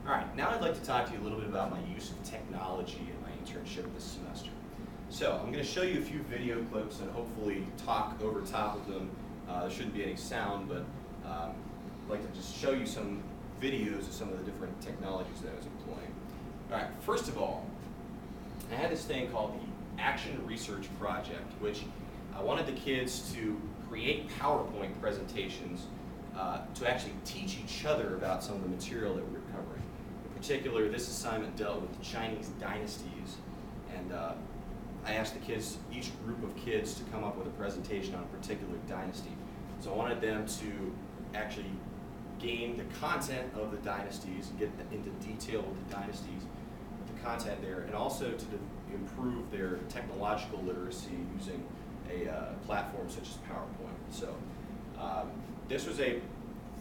All right, now I'd like to talk to you a little bit about my use of technology in my internship this semester. So I'm going to show you a few video clips and hopefully talk over top of them. There shouldn't be any sound, but I'd like to just show you some videos of some of the different technologies that I was employing. All right, first of all, I had this thing called the Action Research Project, which I wanted the kids to create PowerPoint presentations to actually teach each other about some of the material that we were covering. In particular, this assignment dealt with the Chinese dynasties, and I asked the kids, each group of kids, to come up with a presentation on a particular dynasty. So I wanted them to actually gain the content of the dynasties and get into detail with the dynasties, the content there, and also to improve their technological literacy using a platform such as PowerPoint. So this was a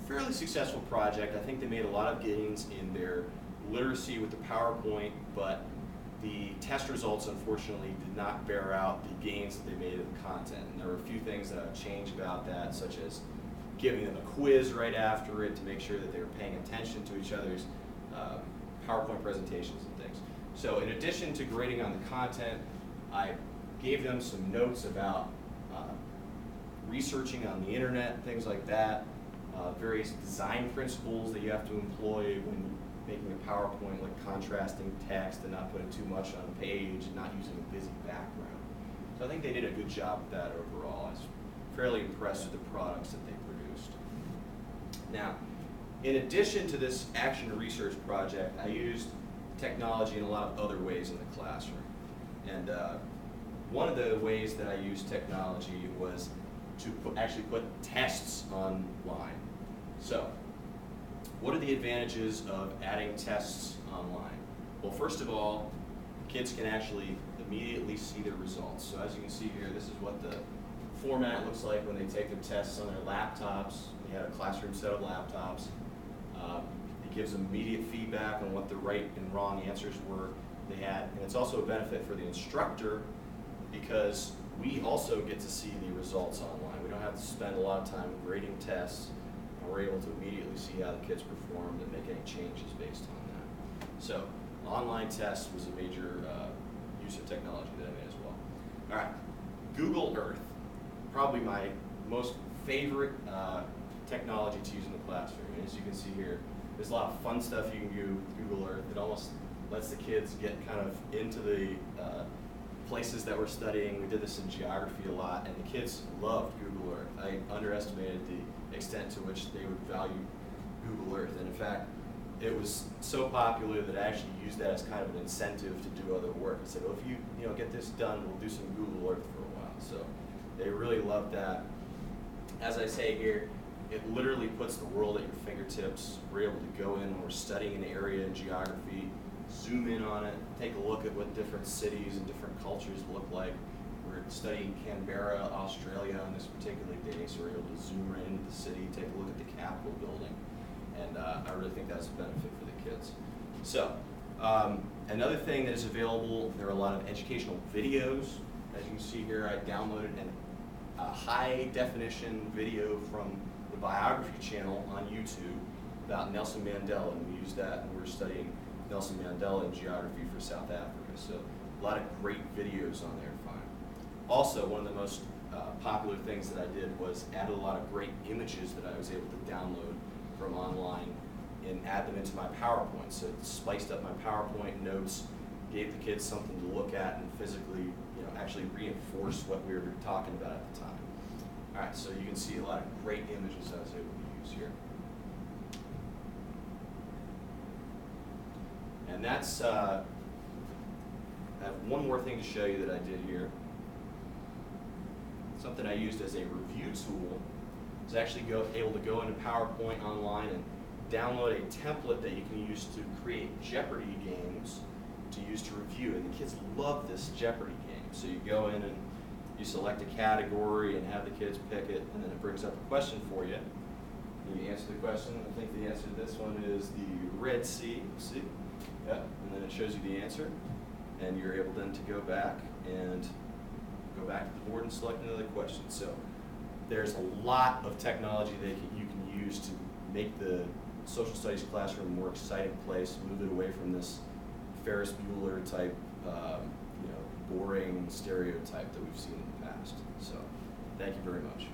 fairly successful project. I think they made a lot of gains in their literacy with the PowerPoint, but the test results unfortunately did not bear out the gains that they made in the content. And there were a few things that I would change about that, such as giving them a quiz right after it to make sure that they were paying attention to each other's PowerPoint presentations and things. So in addition to grading on the content, I gave them some notes about researching on the internet, things like that, various design principles that you have to employ when making a PowerPoint, like contrasting text and not putting too much on a page and not using a busy background. So I think they did a good job with that overall. I was fairly impressed with the products that they produced. Now, in addition to this action research project, I used technology in a lot of other ways in the classroom. And one of the ways that I used technology was to actually put tests online. So, what are the advantages of adding tests online? Well, first of all, kids can actually immediately see their results. So as you can see here, this is what the format looks like when they take their tests on their laptops. We had a classroom set of laptops. It gives them immediate feedback on what the right and wrong answers were they had. And it's also a benefit for the instructor because we also get to see the results online. We don't have to spend a lot of time grading tests, and we're able to immediately see how the kids performed and make any changes based on that. So online tests was a major use of technology that I made as well. All right, Google Earth, probably my most favorite technology to use in the classroom. And as you can see here, there's a lot of fun stuff you can do with Google Earth. It almost lets the kids get kind of into the places that we're studying. We did this in geography a lot, and the kids loved Google Earth. I underestimated the extent to which they would value Google Earth. And in fact, it was so popular that I actually used that as kind of an incentive to do other work. I said, well, if you get this done, we'll do some Google Earth for a while. So they really loved that. As I say here, it literally puts the world at your fingertips. We're able to go in when we're studying an area in geography, zoom in on it, take a look at what different cities and different cultures look like. We're studying Canberra, Australia on this particular day, so we're able to zoom right into the city, take a look at the Capitol building, and I really think that's a benefit for the kids. So, another thing that is available, there are a lot of educational videos. As you can see here, I downloaded a high definition video from the biography channel on YouTube about Nelson Mandela, and we used that when we were studying Nelson Mandela in geography for South Africa. So a lot of great videos on there to find. Also, one of the most popular things that I did was added a lot of great images that I was able to download from online and add them into my PowerPoint. So it spiced up my PowerPoint notes, gave the kids something to look at and physically, actually reinforce what we were talking about at the time. All right, so you can see a lot of great images I was able to use here. And that's, I have one more thing to show you that I did here. Something I used as a review tool is actually able to go into PowerPoint online and download a template that you can use to create Jeopardy games to use to review. And the kids love this Jeopardy game. So you go in and you select a category and have the kids pick it, and then it brings up a question for you. And you answer the question. I think the answer to this one is the Red Sea. See? Yeah. And then it shows you the answer, and you're able then to go back to the board and select another question. So there's a lot of technology that you can use to make the social studies classroom a more exciting place, move it away from this Ferris Bueller type, boring stereotype that we've seen in the past. So, thank you very much.